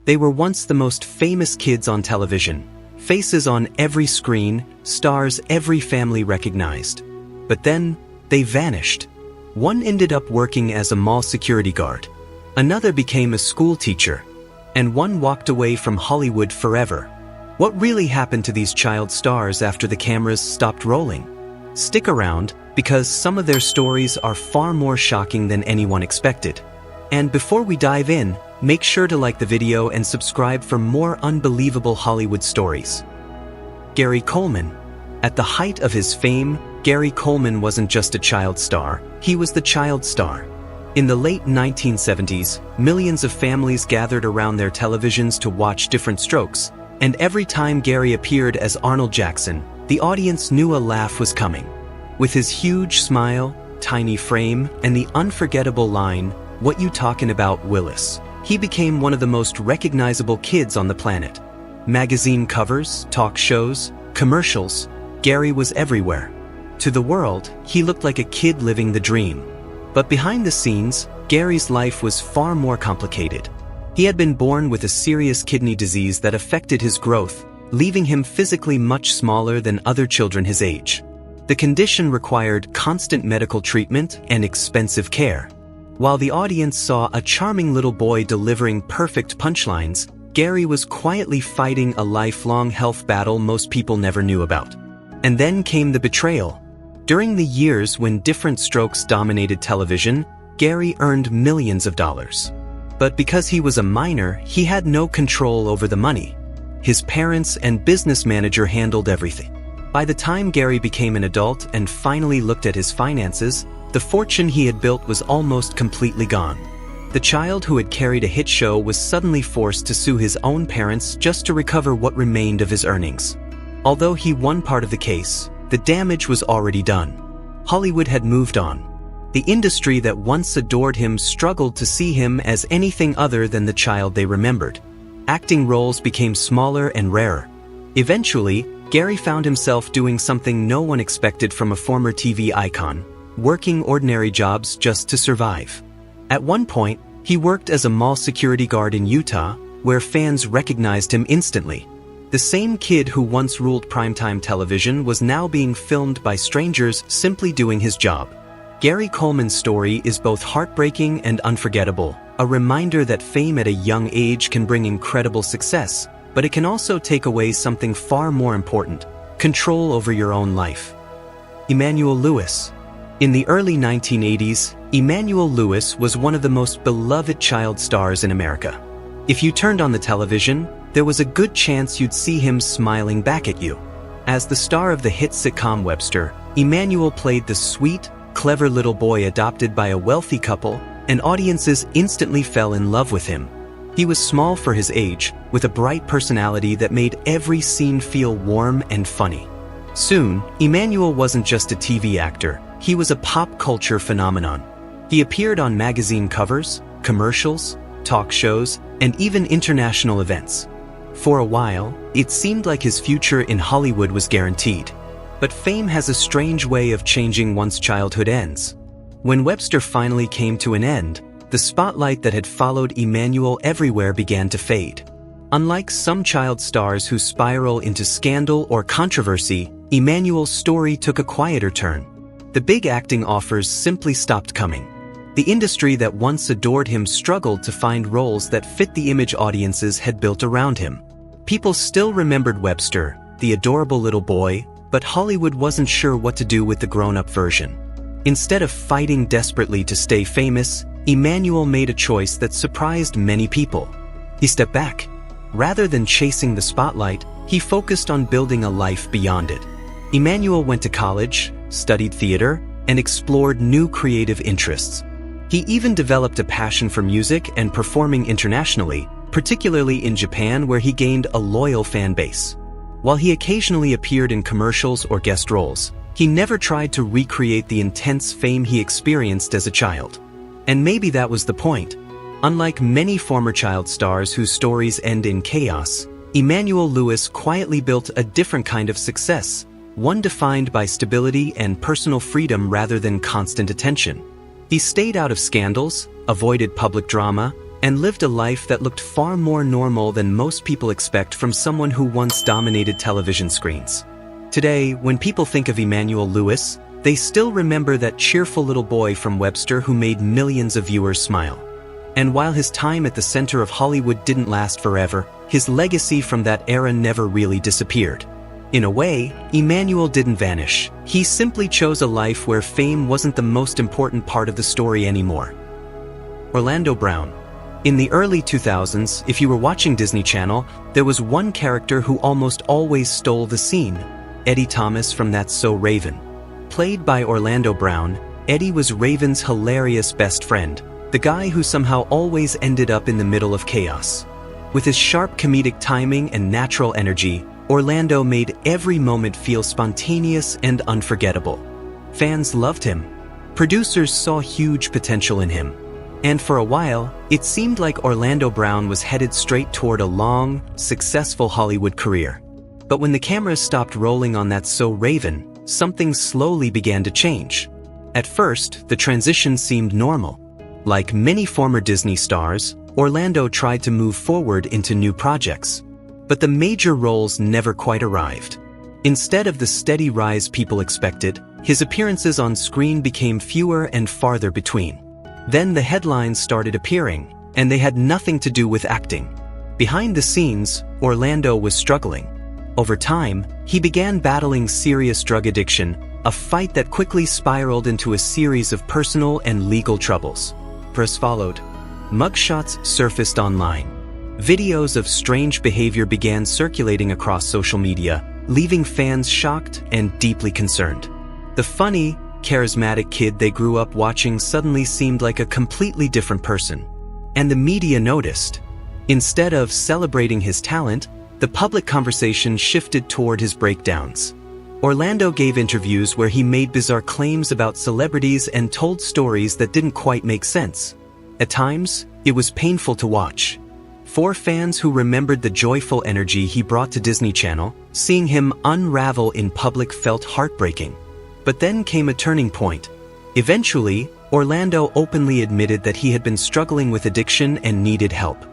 They were once the most famous kids on television, faces on every screen, stars every family recognized. But then, they vanished. One ended up working as a mall security guard. Another became a school teacher. And one walked away from Hollywood forever. What really happened to these child stars after the cameras stopped rolling? Stick around, because some of their stories are far more shocking than anyone expected. And before we dive in, make sure to like the video and subscribe for more unbelievable Hollywood stories. Gary Coleman. At the height of his fame, Gary Coleman wasn't just a child star, he was the child star. In the late 1970s, millions of families gathered around their televisions to watch Different Strokes, and every time Gary appeared as Arnold Jackson, the audience knew a laugh was coming. With his huge smile, tiny frame, and the unforgettable line, "What you talkin' about, Willis?" he became one of the most recognizable kids on the planet. Magazine covers, talk shows, commercials, Gary was everywhere. To the world, he looked like a kid living the dream. But behind the scenes, Gary's life was far more complicated. He had been born with a serious kidney disease that affected his growth, leaving him physically much smaller than other children his age. The condition required constant medical treatment and expensive care. While the audience saw a charming little boy delivering perfect punchlines, Gary was quietly fighting a lifelong health battle most people never knew about. And then came the betrayal. During the years when Different Strokes dominated television, Gary earned millions of dollars. But because he was a minor, he had no control over the money. His parents and business manager handled everything. By the time Gary became an adult and finally looked at his finances, the fortune he had built was almost completely gone. The child who had carried a hit show was suddenly forced to sue his own parents just to recover what remained of his earnings. Although he won part of the case, the damage was already done. Hollywood had moved on. The industry that once adored him struggled to see him as anything other than the child they remembered. Acting roles became smaller and rarer. Eventually, Gary found himself doing something no one expected from a former TV icon, working ordinary jobs just to survive. At one point, he worked as a mall security guard in Utah, where fans recognized him instantly. The same kid who once ruled primetime television was now being filmed by strangers simply doing his job. Gary Coleman's story is both heartbreaking and unforgettable, a reminder that fame at a young age can bring incredible success, but it can also take away something far more important: control over your own life. Emanuel Lewis. In the early 1980s, Emanuel Lewis was one of the most beloved child stars in America. If you turned on the television, there was a good chance you'd see him smiling back at you. As the star of the hit sitcom Webster, Emanuel played the sweet, clever little boy adopted by a wealthy couple, and audiences instantly fell in love with him. He was small for his age, with a bright personality that made every scene feel warm and funny. Soon, Emanuel wasn't just a TV actor, he was a pop culture phenomenon. He appeared on magazine covers, commercials, talk shows, and even international events. For a while, it seemed like his future in Hollywood was guaranteed. But fame has a strange way of changing once childhood ends. When Webster finally came to an end, the spotlight that had followed Emanuel everywhere began to fade. Unlike some child stars who spiral into scandal or controversy, Emanuel's story took a quieter turn. The big acting offers simply stopped coming. The industry that once adored him struggled to find roles that fit the image audiences had built around him. People still remembered Webster, the adorable little boy, but Hollywood wasn't sure what to do with the grown-up version. Instead of fighting desperately to stay famous, Emanuel made a choice that surprised many people. He stepped back. Rather than chasing the spotlight, he focused on building a life beyond it. Emanuel went to college, studied theater, and explored new creative interests. He even developed a passion for music and performing internationally, particularly in Japan, where he gained a loyal fan base. While he occasionally appeared in commercials or guest roles, he never tried to recreate the intense fame he experienced as a child. And maybe that was the point. Unlike many former child stars whose stories end in chaos, Emanuel Lewis quietly built a different kind of success, one defined by stability and personal freedom rather than constant attention. He stayed out of scandals, avoided public drama, and lived a life that looked far more normal than most people expect from someone who once dominated television screens. Today, when people think of Emanuel Lewis, they still remember that cheerful little boy from Webster who made millions of viewers smile. And while his time at the center of Hollywood didn't last forever, his legacy from that era never really disappeared. In a way, Emanuel didn't vanish. He simply chose a life where fame wasn't the most important part of the story anymore. Orlando Brown. In the early 2000s, if you were watching Disney Channel, there was one character who almost always stole the scene: Eddie Thomas from That's So Raven. Played by Orlando Brown, Eddie was Raven's hilarious best friend, the guy who somehow always ended up in the middle of chaos. With his sharp comedic timing and natural energy, Orlando made every moment feel spontaneous and unforgettable. Fans loved him. Producers saw huge potential in him. And for a while, it seemed like Orlando Brown was headed straight toward a long, successful Hollywood career. But when the cameras stopped rolling on That's So Raven, something slowly began to change. At first, the transition seemed normal. Like many former Disney stars, Orlando tried to move forward into new projects. But the major roles never quite arrived. Instead of the steady rise people expected, his appearances on screen became fewer and farther between. Then the headlines started appearing, and they had nothing to do with acting. Behind the scenes, Orlando was struggling. Over time, he began battling serious drug addiction, a fight that quickly spiraled into a series of personal and legal troubles. Press followed. Mugshots surfaced online. Videos of strange behavior began circulating across social media, leaving fans shocked and deeply concerned. The funny, charismatic kid they grew up watching suddenly seemed like a completely different person. And the media noticed. Instead of celebrating his talent, the public conversation shifted toward his breakdowns. Orlando gave interviews where he made bizarre claims about celebrities and told stories that didn't quite make sense. At times, it was painful to watch. For fans who remembered the joyful energy he brought to Disney Channel, seeing him unravel in public felt heartbreaking. But then came a turning point. Eventually, Orlando openly admitted that he had been struggling with addiction and needed help.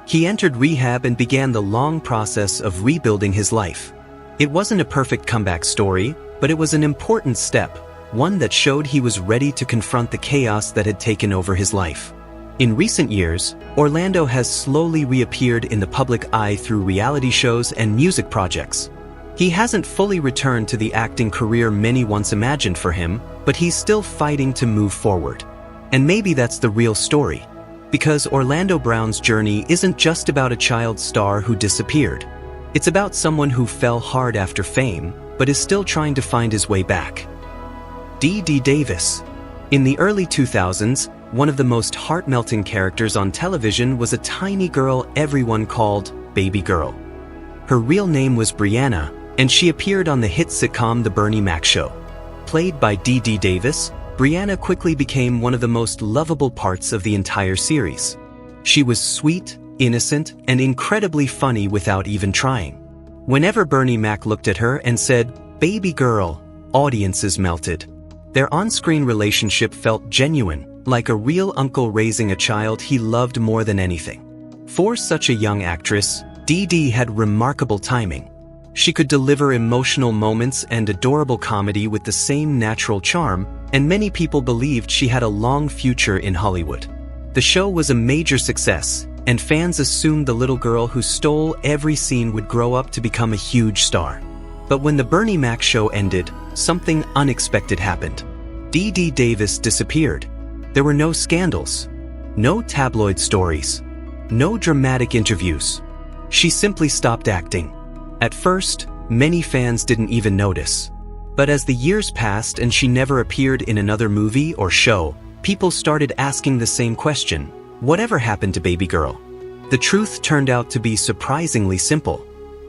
He entered rehab and began the long process of rebuilding his life. It wasn't a perfect comeback story, but it was an important step, one that showed he was ready to confront the chaos that had taken over his life. In recent years, Orlando has slowly reappeared in the public eye through reality shows and music projects. He hasn't fully returned to the acting career many once imagined for him, but he's still fighting to move forward. And maybe that's the real story. Because Orlando Brown's journey isn't just about a child star who disappeared. It's about someone who fell hard after fame, but is still trying to find his way back. Dee Dee Davis. In the early 2000s, one of the most heart-melting characters on television was a tiny girl everyone called Baby Girl. Her real name was Brianna, and she appeared on the hit sitcom The Bernie Mac Show. Played by Dee Dee Davis, Brianna quickly became one of the most lovable parts of the entire series. She was sweet, innocent, and incredibly funny without even trying. Whenever Bernie Mac looked at her and said, "Baby girl," audiences melted. Their on-screen relationship felt genuine, like a real uncle raising a child he loved more than anything. For such a young actress, Dee Dee had remarkable timing. She could deliver emotional moments and adorable comedy with the same natural charm, and many people believed she had a long future in Hollywood. The show was a major success, and fans assumed the little girl who stole every scene would grow up to become a huge star. But when the Bernie Mac show ended, something unexpected happened. Dee Dee Davis disappeared. There were no scandals, no tabloid stories, no dramatic interviews. She simply stopped acting. At first, many fans didn't even notice. But as the years passed and she never appeared in another movie or show, people started asking the same question: whatever happened to Baby Girl? The truth turned out to be surprisingly simple.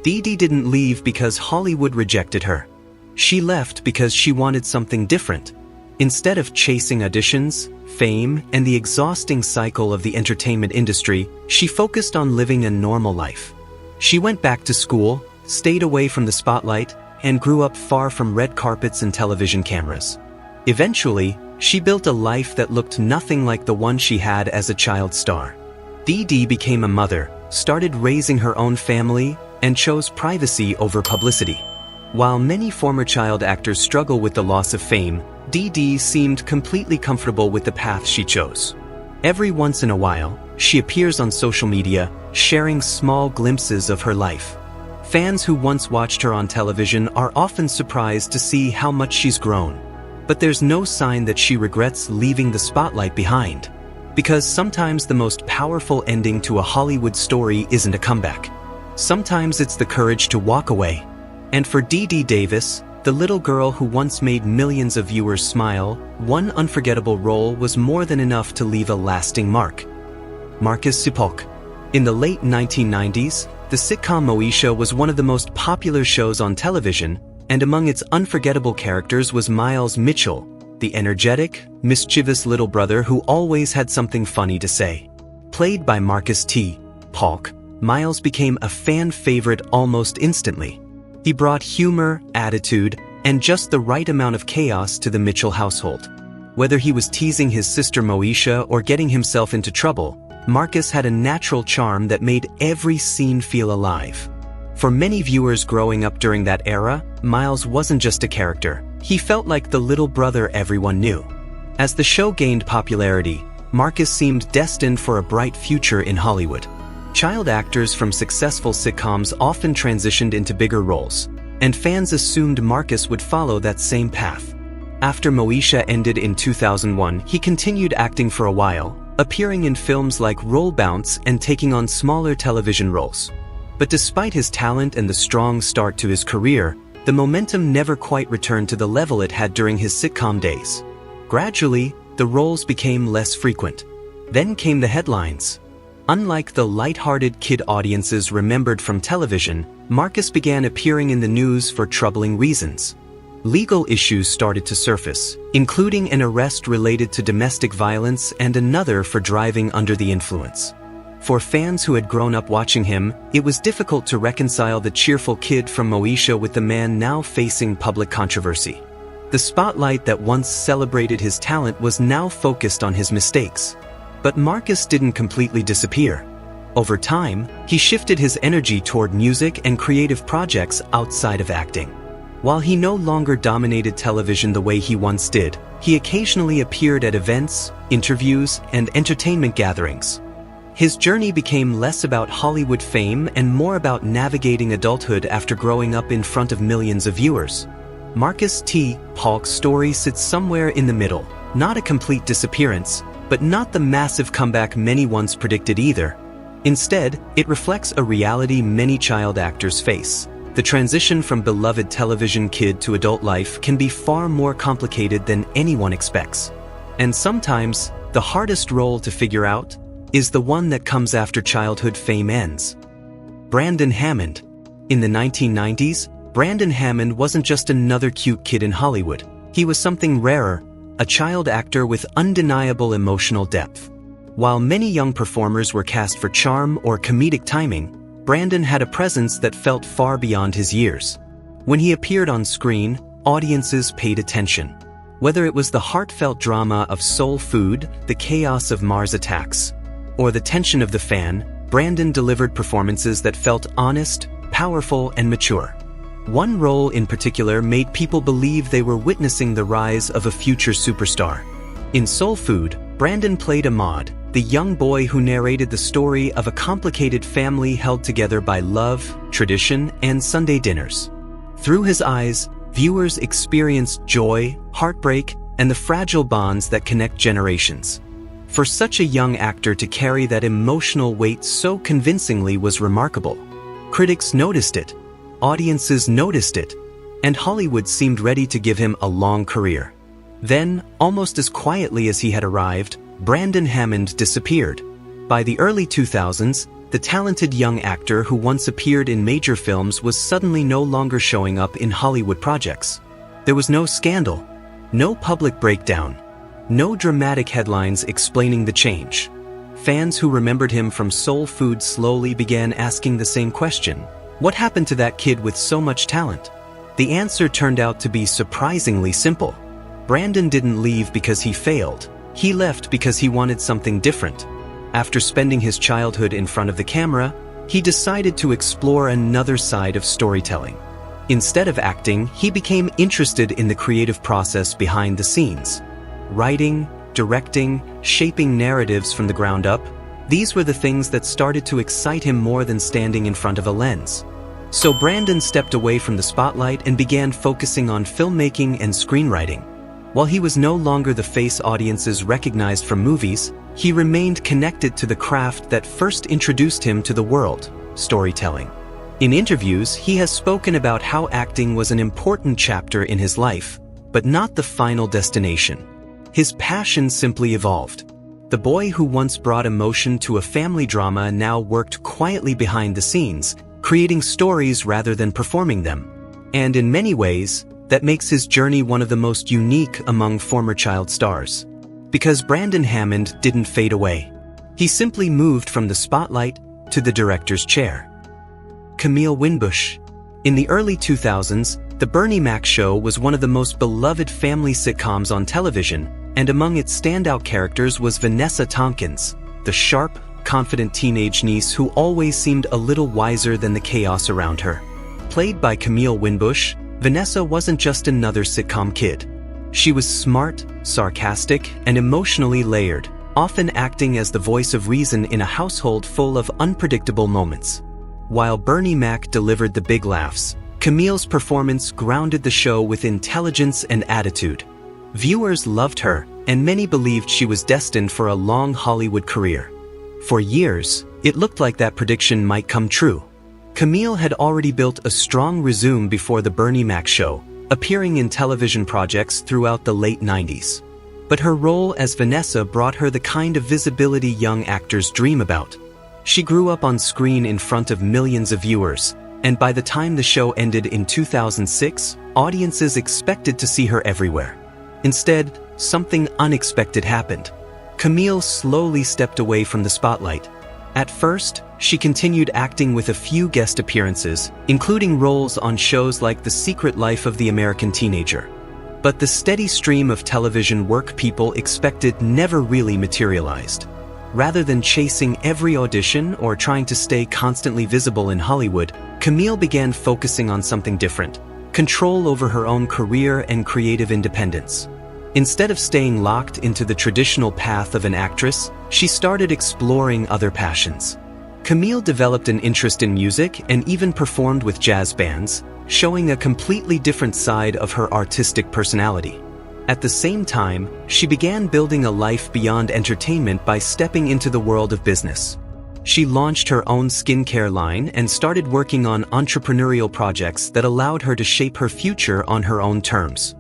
Dee Dee didn't leave because Hollywood rejected her. She left because she wanted something different. Instead of chasing auditions, fame, and the exhausting cycle of the entertainment industry, she focused on living a normal life. She went back to school, stayed away from the spotlight, and grew up far from red carpets and television cameras. Eventually, she built a life that looked nothing like the one she had as a child star. Dee Dee became a mother, started raising her own family, and chose privacy over publicity. While many former child actors struggle with the loss of fame, Dee Dee seemed completely comfortable with the path she chose. Every once in a while, she appears on social media, sharing small glimpses of her life. Fans who once watched her on television are often surprised to see how much she's grown. But there's no sign that she regrets leaving the spotlight behind. Because sometimes the most powerful ending to a Hollywood story isn't a comeback. Sometimes it's the courage to walk away. And for Dee Dee Davis, the little girl who once made millions of viewers smile, one unforgettable role was more than enough to leave a lasting mark. Marcus Paulk. In the late 1990s, the sitcom Moesha was one of the most popular shows on television, and among its unforgettable characters was Miles Mitchell, the energetic, mischievous little brother who always had something funny to say. Played by Marcus Paulk, Miles became a fan favorite almost instantly. He brought humor, attitude, and just the right amount of chaos to the Mitchell household. Whether he was teasing his sister Moesha or getting himself into trouble, Marcus had a natural charm that made every scene feel alive. For many viewers growing up during that era, Miles wasn't just a character. He felt like the little brother everyone knew. As the show gained popularity, Marcus seemed destined for a bright future in Hollywood. Child actors from successful sitcoms often transitioned into bigger roles, and fans assumed Marcus would follow that same path. After Moesha ended in 2001, he continued acting for a while, appearing in films like Roll Bounce and taking on smaller television roles. But despite his talent and the strong start to his career, the momentum never quite returned to the level it had during his sitcom days. Gradually, the roles became less frequent. Then came the headlines. Unlike the light-hearted kid audiences remembered from television, Marcus began appearing in the news for troubling reasons. Legal issues started to surface, including an arrest related to domestic violence and another for driving under the influence. For fans who had grown up watching him, it was difficult to reconcile the cheerful kid from Moesha with the man now facing public controversy. The spotlight that once celebrated his talent was now focused on his mistakes. But Marcus didn't completely disappear. Over time, he shifted his energy toward music and creative projects outside of acting. While he no longer dominated television the way he once did, he occasionally appeared at events, interviews, and entertainment gatherings. His journey became less about Hollywood fame and more about navigating adulthood after growing up in front of millions of viewers. Marcus Paulk's story sits somewhere in the middle, not a complete disappearance, but not the massive comeback many once predicted either. Instead, it reflects a reality many child actors face. The transition from beloved television kid to adult life can be far more complicated than anyone expects. And sometimes, the hardest role to figure out is the one that comes after childhood fame ends. Brandon Hammond. In the 1990s, Brandon Hammond wasn't just another cute kid in Hollywood. He was something rarer, a child actor with undeniable emotional depth. While many young performers were cast for charm or comedic timing, Brandon had a presence that felt far beyond his years. When he appeared on screen, audiences paid attention. Whether it was the heartfelt drama of Soul Food, the chaos of Mars Attacks, or the tension of The Fan, Brandon delivered performances that felt honest, powerful, and mature. One role in particular made people believe they were witnessing the rise of a future superstar. In Soul Food, Brandon played Ahmad, the young boy who narrated the story of a complicated family held together by love, tradition, and Sunday dinners. Through his eyes, viewers experienced joy, heartbreak, and the fragile bonds that connect generations. For such a young actor to carry that emotional weight so convincingly was remarkable. Critics noticed it. Audiences noticed it, and Hollywood seemed ready to give him a long career. Then, almost as quietly as he had arrived, Brandon Hammond disappeared. By the early 2000s, the talented young actor who once appeared in major films was suddenly no longer showing up in Hollywood projects. There was no scandal, no public breakdown, no dramatic headlines explaining the change. Fans who remembered him from Soul Food slowly began asking the same question. What happened to that kid with so much talent? The answer turned out to be surprisingly simple. Brandon didn't leave because he failed. He left because he wanted something different. After spending his childhood in front of the camera, he decided to explore another side of storytelling. Instead of acting, he became interested in the creative process behind the scenes. Writing, directing, shaping narratives from the ground up, these were the things that started to excite him more than standing in front of a lens. So Brandon stepped away from the spotlight and began focusing on filmmaking and screenwriting. While he was no longer the face audiences recognized from movies, he remained connected to the craft that first introduced him to the world, storytelling. In interviews, he has spoken about how acting was an important chapter in his life, but not the final destination. His passion simply evolved. The boy who once brought emotion to a family drama now worked quietly behind the scenes, creating stories rather than performing them. And in many ways, that makes his journey one of the most unique among former child stars. Because Brandon Hammond didn't fade away. He simply moved from the spotlight to the director's chair. Camille Winbush. In the early 2000s, The Bernie Mac Show was one of the most beloved family sitcoms on television, and among its standout characters was Vanessa Tompkins, the sharp, confident teenage niece who always seemed a little wiser than the chaos around her. Played by Camille Winbush, Vanessa wasn't just another sitcom kid. She was smart, sarcastic, and emotionally layered, often acting as the voice of reason in a household full of unpredictable moments. While Bernie Mac delivered the big laughs, Camille's performance grounded the show with intelligence and attitude. Viewers loved her, and many believed she was destined for a long Hollywood career. For years, it looked like that prediction might come true. Camille had already built a strong resume before The Bernie Mac Show, appearing in television projects throughout the late 90s. But her role as Vanessa brought her the kind of visibility young actors dream about. She grew up on screen in front of millions of viewers, and by the time the show ended in 2006, audiences expected to see her everywhere. Instead, something unexpected happened. Camille slowly stepped away from the spotlight. At first, she continued acting with a few guest appearances, including roles on shows like The Secret Life of the American Teenager. But the steady stream of television work people expected never really materialized. Rather than chasing every audition or trying to stay constantly visible in Hollywood, Camille began focusing on something different: control over her own career and creative independence. Instead of staying locked into the traditional path of an actress, she started exploring other passions. Camille developed an interest in music and even performed with jazz bands, showing a completely different side of her artistic personality. At the same time, she began building a life beyond entertainment by stepping into the world of business. She launched her own skincare line and started working on entrepreneurial projects that allowed her to shape her future on her own terms.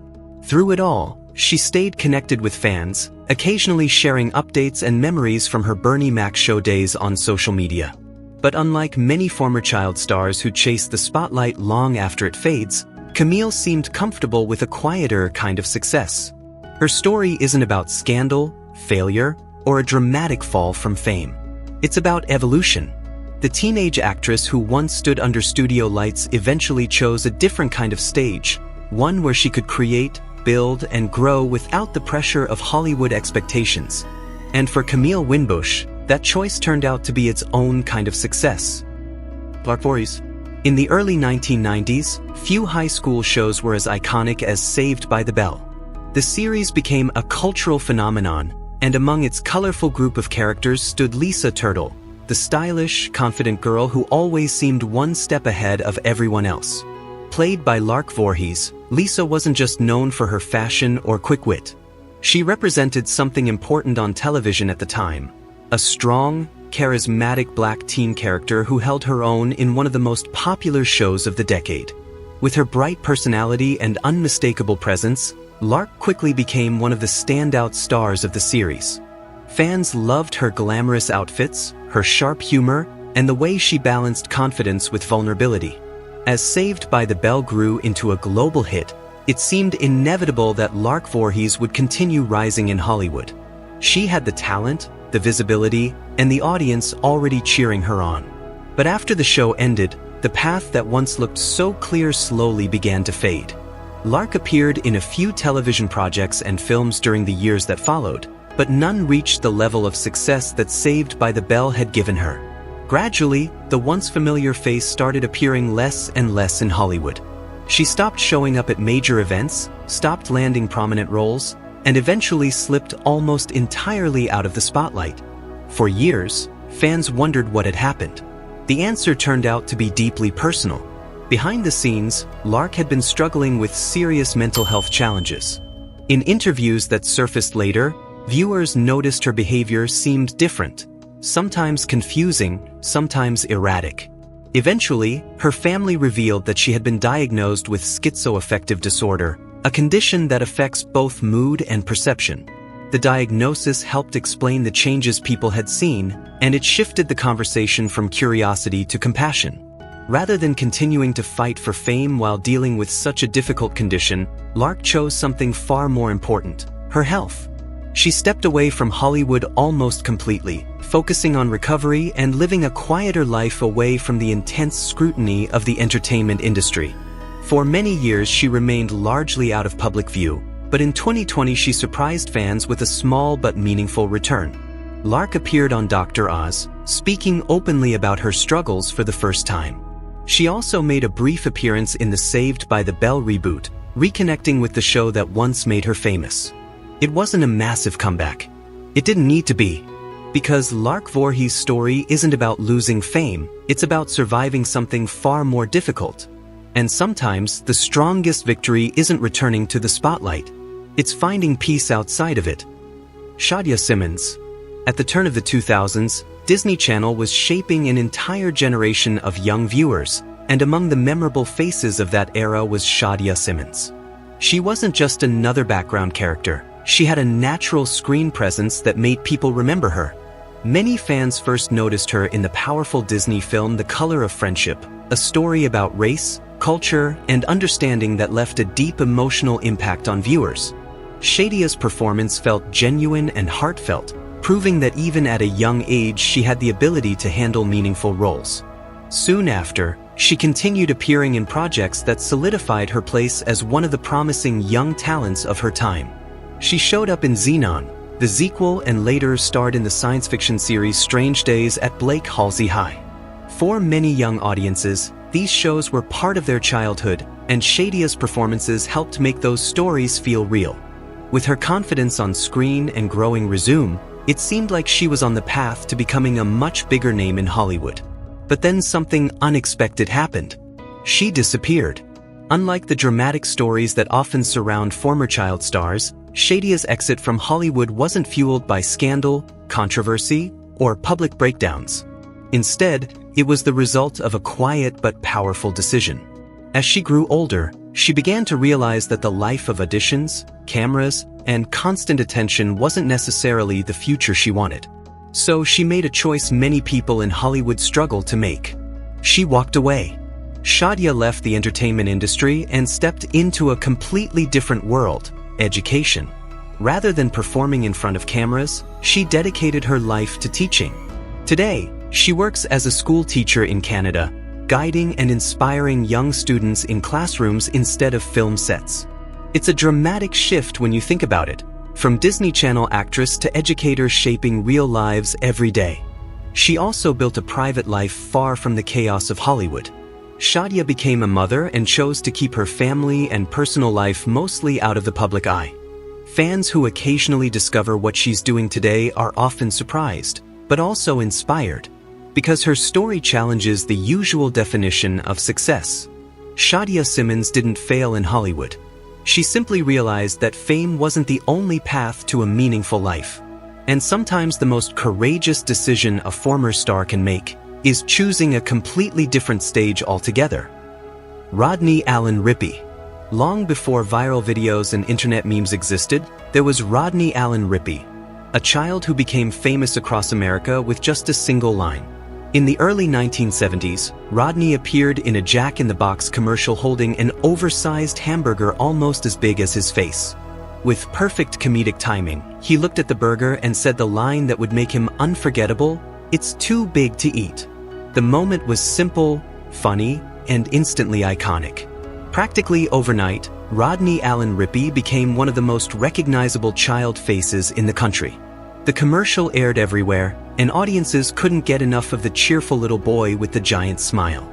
Through it all, she stayed connected with fans, occasionally sharing updates and memories from her Bernie Mac Show days on social media. But unlike many former child stars who chase the spotlight long after it fades, Camille seemed comfortable with a quieter kind of success. Her story isn't about scandal, failure, or a dramatic fall from fame. It's about evolution. The teenage actress who once stood under studio lights eventually chose a different kind of stage, one where she could create, build, and grow without the pressure of Hollywood expectations. And for Camille Winbush, that choice turned out to be its own kind of success. Lark Voorhies. In the early 1990s, few high school shows were as iconic as Saved by the Bell. The series became a cultural phenomenon, and among its colorful group of characters stood Lisa Turtle, the stylish, confident girl who always seemed one step ahead of everyone else. Played by Lark Voorhies, Lisa wasn't just known for her fashion or quick wit. She represented something important on television at the time: a strong, charismatic black teen character who held her own in one of the most popular shows of the decade. With her bright personality and unmistakable presence, Lark quickly became one of the standout stars of the series. Fans loved her glamorous outfits, her sharp humor, and the way she balanced confidence with vulnerability. As Saved by the Bell grew into a global hit, it seemed inevitable that Lark Voorhies would continue rising in Hollywood. She had the talent, the visibility, and the audience already cheering her on. But after the show ended, the path that once looked so clear slowly began to fade. Lark appeared in a few television projects and films during the years that followed, but none reached the level of success that Saved by the Bell had given her. Gradually, the once familiar face started appearing less and less in Hollywood. She stopped showing up at major events, stopped landing prominent roles, and eventually slipped almost entirely out of the spotlight. For years, fans wondered what had happened. The answer turned out to be deeply personal. Behind the scenes, Lark had been struggling with serious mental health challenges. In interviews that surfaced later, viewers noticed her behavior seemed different, sometimes confusing, sometimes erratic. Eventually, her family revealed that she had been diagnosed with schizoaffective disorder, a condition that affects both mood and perception. The diagnosis helped explain the changes people had seen, and it shifted the conversation from curiosity to compassion. Rather than continuing to fight for fame while dealing with such a difficult condition, Lark chose something far more important: her health. She stepped away from Hollywood almost completely, focusing on recovery and living a quieter life away from the intense scrutiny of the entertainment industry. For many years she remained largely out of public view, but in 2020 she surprised fans with a small but meaningful return. Lark appeared on Dr. Oz, speaking openly about her struggles for the first time. She also made a brief appearance in the Saved by the Bell reboot, reconnecting with the show that once made her famous. It wasn't a massive comeback. It didn't need to be. Because Lark Voorhies' story isn't about losing fame, it's about surviving something far more difficult. And sometimes, the strongest victory isn't returning to the spotlight. It's finding peace outside of it. Shadya Simmons. At the turn of the 2000s, Disney Channel was shaping an entire generation of young viewers, and among the memorable faces of that era was Shadya Simmons. She wasn't just another background character. She had a natural screen presence that made people remember her. Many fans first noticed her in the powerful Disney film The Color of Friendship, a story about race, culture, and understanding that left a deep emotional impact on viewers. Shadya's performance felt genuine and heartfelt, proving that even at a young age she had the ability to handle meaningful roles. Soon after, she continued appearing in projects that solidified her place as one of the promising young talents of her time. She showed up in Xenon, the sequel, and later starred in the science fiction series Strange Days at Blake Halsey High. For many young audiences, these shows were part of their childhood, and Shadya's performances helped make those stories feel real. With her confidence on screen and growing resume, it seemed like she was on the path to becoming a much bigger name in Hollywood. But then something unexpected happened. She disappeared. Unlike the dramatic stories that often surround former child stars, Shadya's exit from Hollywood wasn't fueled by scandal, controversy, or public breakdowns. Instead, it was the result of a quiet but powerful decision. As she grew older, she began to realize that the life of auditions, cameras, and constant attention wasn't necessarily the future she wanted. So she made a choice many people in Hollywood struggle to make. She walked away. Shadya left the entertainment industry and stepped into a completely different world: education. Rather than performing in front of cameras, she dedicated her life to teaching. Today, she works as a school teacher in Canada, guiding and inspiring young students in classrooms instead of film sets. It's a dramatic shift when you think about it, from Disney Channel actress to educator shaping real lives every day. She also built a private life far from the chaos of Hollywood. Shadya became a mother and chose to keep her family and personal life mostly out of the public eye. Fans who occasionally discover what she's doing today are often surprised, but also inspired, because her story challenges the usual definition of success. Shadya Simmons didn't fail in Hollywood. She simply realized that fame wasn't the only path to a meaningful life. And sometimes the most courageous decision a former star can make is choosing a completely different stage altogether. Rodney Allen Rippy. Long before viral videos and internet memes existed, there was Rodney Allen Rippy, a child who became famous across America with just a single line. In the early 1970s, Rodney appeared in a Jack in the Box commercial holding an oversized hamburger almost as big as his face. With perfect comedic timing, he looked at the burger and said the line that would make him unforgettable: "It's too big to eat." The moment was simple, funny, and instantly iconic. Practically overnight, Rodney Allen Rippy became one of the most recognizable child faces in the country. The commercial aired everywhere, and audiences couldn't get enough of the cheerful little boy with the giant smile.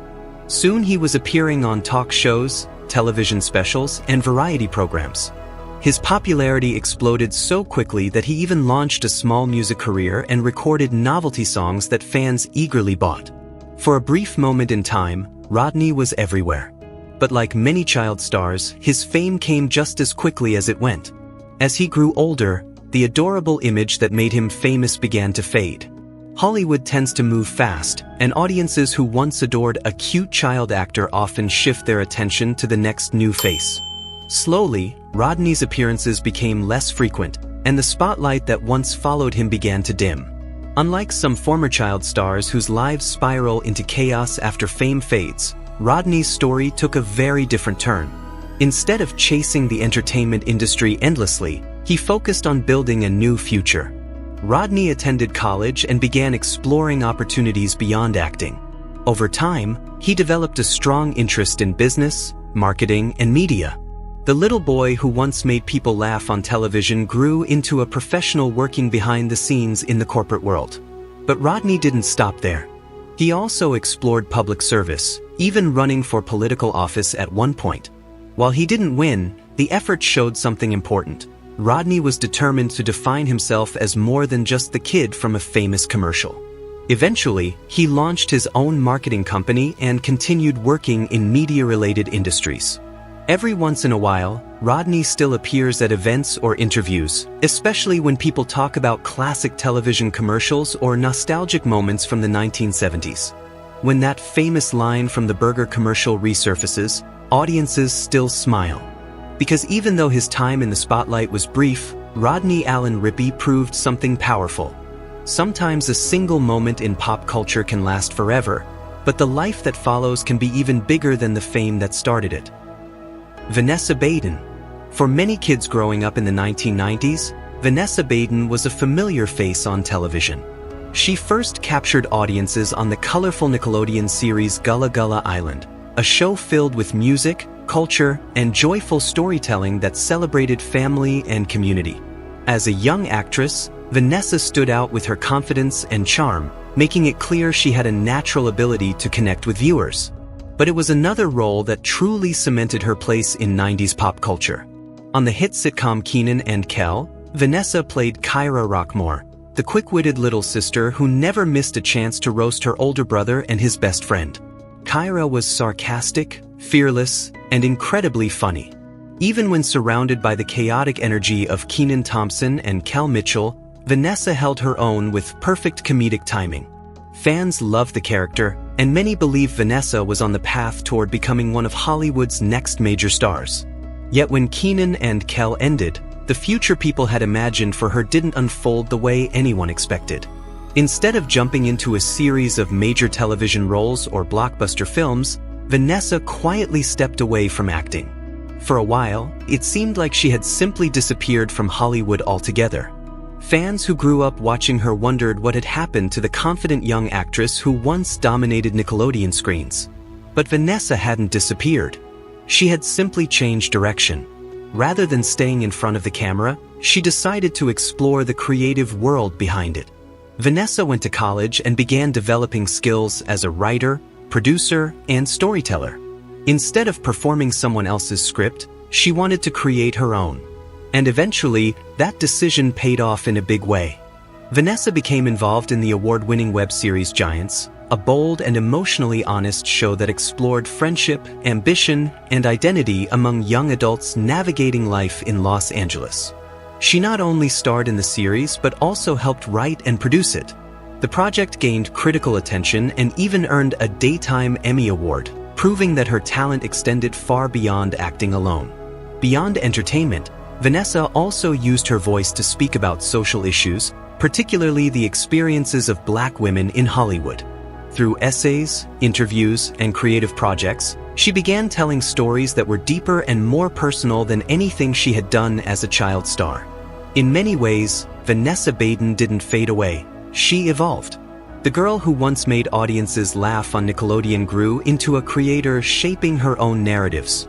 Soon he was appearing on talk shows, television specials, and variety programs. His popularity exploded so quickly that he even launched a small music career and recorded novelty songs that fans eagerly bought. For a brief moment in time, Rodney was everywhere. But like many child stars, his fame came just as quickly as it went. As he grew older, the adorable image that made him famous began to fade. Hollywood tends to move fast, and audiences who once adored a cute child actor often shift their attention to the next new face. Slowly, Rodney's appearances became less frequent, and the spotlight that once followed him began to dim. Unlike some former child stars whose lives spiral into chaos after fame fades, Rodney's story took a very different turn. Instead of chasing the entertainment industry endlessly, he focused on building a new future. Rodney attended college and began exploring opportunities beyond acting. Over time, he developed a strong interest in business, marketing, and media. The little boy who once made people laugh on television grew into a professional working behind the scenes in the corporate world. But Rodney didn't stop there. He also explored public service, even running for political office at one point. While he didn't win, the effort showed something important. Rodney was determined to define himself as more than just the kid from a famous commercial. Eventually, he launched his own marketing company and continued working in media-related industries. Every once in a while, Rodney still appears at events or interviews, especially when people talk about classic television commercials or nostalgic moments from the 1970s. When that famous line from the burger commercial resurfaces, audiences still smile. Because even though his time in the spotlight was brief, Rodney Allen Rippy proved something powerful. Sometimes a single moment in pop culture can last forever, but the life that follows can be even bigger than the fame that started it. Vanessa Baden. For many kids growing up in the 1990s, Vanessa Baden was a familiar face on television. She first captured audiences on the colorful Nickelodeon series Gullah Gullah Island, a show filled with music, culture, and joyful storytelling that celebrated family and community. As a young actress, Vanessa stood out with her confidence and charm, making it clear she had a natural ability to connect with viewers. But it was another role that truly cemented her place in 90s pop culture. On the hit sitcom Kenan and Kel, Vanessa played Kyra Rockmore, the quick-witted little sister who never missed a chance to roast her older brother and his best friend. Kyra was sarcastic, fearless, and incredibly funny. Even when surrounded by the chaotic energy of Kenan Thompson and Kel Mitchell, Vanessa held her own with perfect comedic timing. Fans loved the character, and many believe Vanessa was on the path toward becoming one of Hollywood's next major stars. Yet when Kenan and Kel ended, the future people had imagined for her didn't unfold the way anyone expected. Instead of jumping into a series of major television roles or blockbuster films, Vanessa quietly stepped away from acting. For a while, it seemed like she had simply disappeared from Hollywood altogether. Fans who grew up watching her wondered what had happened to the confident young actress who once dominated Nickelodeon screens. But Vanessa hadn't disappeared. She had simply changed direction. Rather than staying in front of the camera, she decided to explore the creative world behind it. Vanessa went to college and began developing skills as a writer, producer, and storyteller. Instead of performing someone else's script, she wanted to create her own. And eventually, that decision paid off in a big way. Vanessa became involved in the award-winning web series Giants, a bold and emotionally honest show that explored friendship, ambition, and identity among young adults navigating life in Los Angeles. She not only starred in the series but also helped write and produce it. The project gained critical attention and even earned a Daytime Emmy Award, proving that her talent extended far beyond acting alone. Beyond entertainment, Vanessa also used her voice to speak about social issues, particularly the experiences of Black women in Hollywood. Through essays, interviews, and creative projects, she began telling stories that were deeper and more personal than anything she had done as a child star. In many ways, Vanessa Baden didn't fade away. She evolved. The girl who once made audiences laugh on Nickelodeon grew into a creator shaping her own narratives.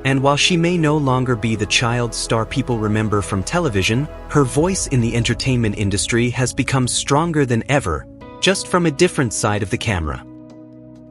And while she may no longer be the child star people remember from television, her voice in the entertainment industry has become stronger than ever, just from a different side of the camera.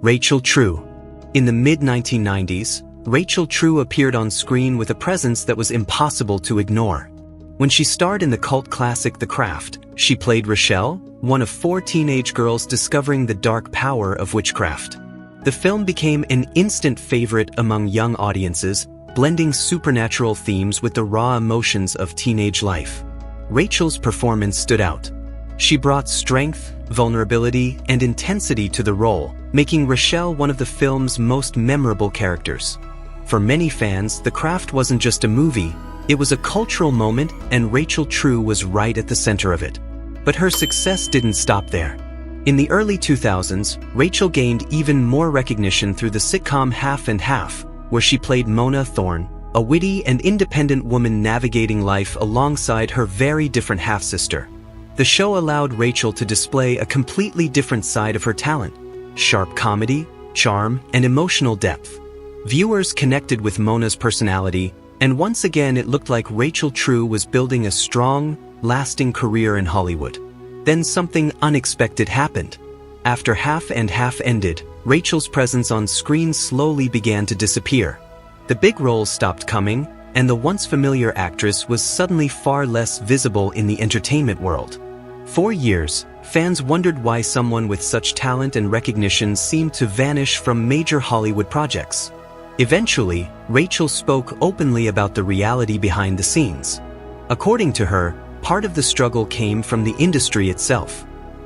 Rachel True. In the mid-1990s, Rachel True appeared on screen with a presence that was impossible to ignore. When she starred in the cult classic The Craft, she played Rochelle, one of 4 teenage girls discovering the dark power of witchcraft. The film became an instant favorite among young audiences, blending supernatural themes with the raw emotions of teenage life. Rachel's performance stood out. She brought strength, vulnerability, and intensity to the role, making Rochelle one of the film's most memorable characters. For many fans, The Craft wasn't just a movie, it was a cultural moment, and Rachel True was right at the center of it. But her success didn't stop there. In the early 2000s, Rachel gained even more recognition through the sitcom Half and Half, where she played Mona Thorne, a witty and independent woman navigating life alongside her very different half-sister. The show allowed Rachel to display a completely different side of her talent: sharp comedy, charm, and emotional depth. Viewers connected with Mona's personality, and once again it looked like Rachel True was building a strong, lasting career in Hollywood. Then something unexpected happened. After Half and Half ended, Rachel's presence on screen slowly began to disappear. The big roles stopped coming, and the once familiar actress was suddenly far less visible in the entertainment world. For years, fans wondered why someone with such talent and recognition seemed to vanish from major Hollywood projects. Eventually, Rachel spoke openly about the reality behind the scenes. According to her, part of the struggle came from the industry itself.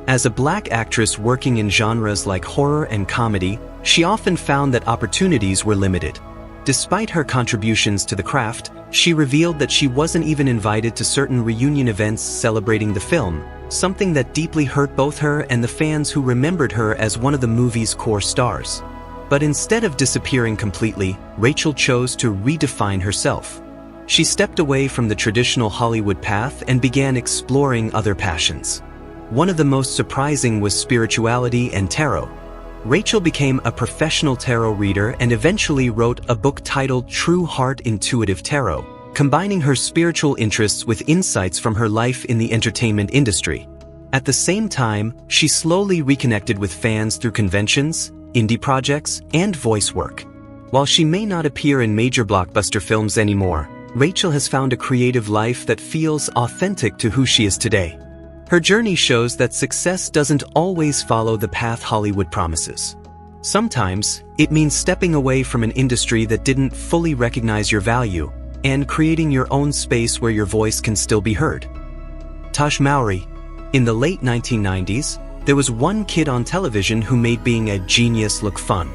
As a black actress working in genres like horror and comedy, she often found that opportunities were limited. Despite her contributions to The Craft, she revealed that she wasn't even invited to certain reunion events celebrating the film, something that deeply hurt both her and the fans who remembered her as one of the movie's core stars. But instead of disappearing completely, Rachel chose to redefine herself. She stepped away from the traditional Hollywood path and began exploring other passions. One of the most surprising was spirituality and tarot. Rachel became a professional tarot reader and eventually wrote a book titled True Heart Intuitive Tarot, combining her spiritual interests with insights from her life in the entertainment industry. At the same time, she slowly reconnected with fans through conventions, indie projects, and voice work. While she may not appear in major blockbuster films anymore, Rachel has found a creative life that feels authentic to who she is today. Her journey shows that success doesn't always follow the path Hollywood promises. Sometimes, it means stepping away from an industry that didn't fully recognize your value, and creating your own space where your voice can still be heard. Taj Mowry. In the late 1990s, there was one kid on television who made being a genius look fun.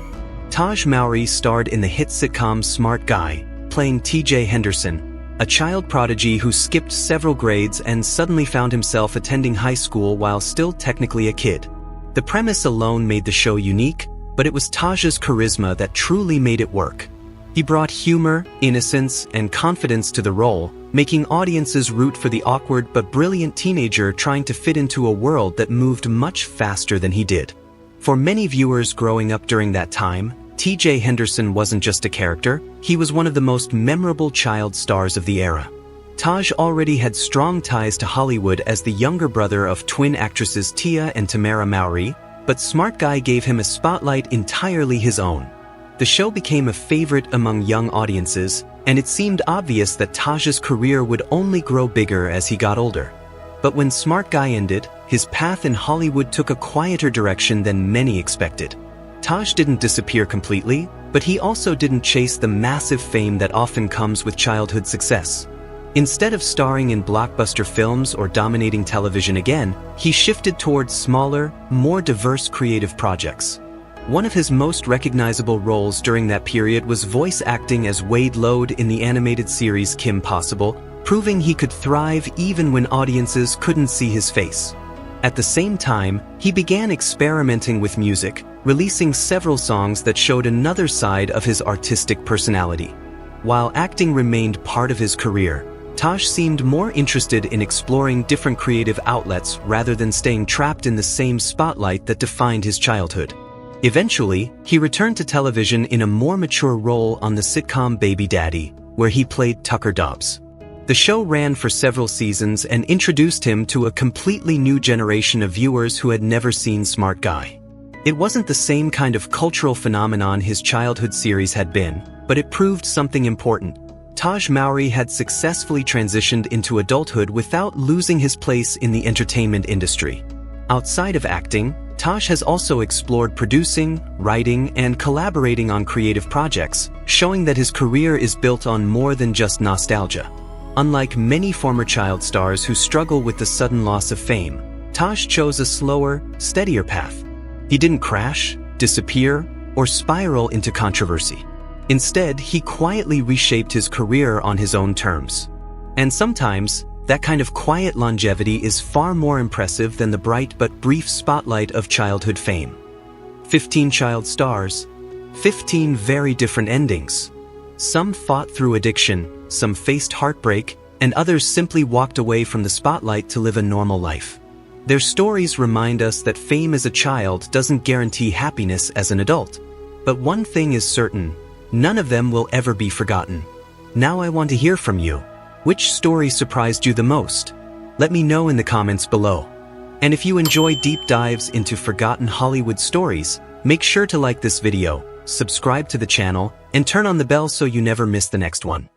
Taj Mowry starred in the hit sitcom Smart Guy, playing T.J. Henderson, a child prodigy who skipped several grades and suddenly found himself attending high school while still technically a kid. The premise alone made the show unique, but it was Taj's charisma that truly made it work. He brought humor, innocence, and confidence to the role, making audiences root for the awkward but brilliant teenager trying to fit into a world that moved much faster than he did. For many viewers growing up during that time, T.J. Henderson wasn't just a character, he was one of the most memorable child stars of the era. Taj already had strong ties to Hollywood as the younger brother of twin actresses Tia and Tamara Mowry, but Smart Guy gave him a spotlight entirely his own. The show became a favorite among young audiences, and it seemed obvious that Taj's career would only grow bigger as he got older. But when Smart Guy ended, his path in Hollywood took a quieter direction than many expected. Taj didn't disappear completely, but he also didn't chase the massive fame that often comes with childhood success. Instead of starring in blockbuster films or dominating television again, he shifted towards smaller, more diverse creative projects. One of his most recognizable roles during that period was voice acting as Wade Lode in the animated series Kim Possible, proving he could thrive even when audiences couldn't see his face. At the same time, he began experimenting with music, releasing several songs that showed another side of his artistic personality. While acting remained part of his career, Taj seemed more interested in exploring different creative outlets rather than staying trapped in the same spotlight that defined his childhood. Eventually, he returned to television in a more mature role on the sitcom Baby Daddy, where he played Tucker Dobbs. The show ran for several seasons and introduced him to a completely new generation of viewers who had never seen Smart Guy. It wasn't the same kind of cultural phenomenon his childhood series had been, but it proved something important. Taj Mowry had successfully transitioned into adulthood without losing his place in the entertainment industry. Outside of acting, Taj has also explored producing, writing, and collaborating on creative projects, showing that his career is built on more than just nostalgia. Unlike many former child stars who struggle with the sudden loss of fame, Taj chose a slower, steadier path. He didn't crash, disappear, or spiral into controversy. Instead, he quietly reshaped his career on his own terms. And sometimes, that kind of quiet longevity is far more impressive than the bright but brief spotlight of childhood fame. 15 child stars, 15 very different endings. Some fought through addiction, some faced heartbreak, and others simply walked away from the spotlight to live a normal life. Their stories remind us that fame as a child doesn't guarantee happiness as an adult. But one thing is certain, none of them will ever be forgotten. Now I want to hear from you. Which story surprised you the most? Let me know in the comments below. And if you enjoy deep dives into forgotten Hollywood stories, make sure to like this video, subscribe to the channel, and turn on the bell so you never miss the next one.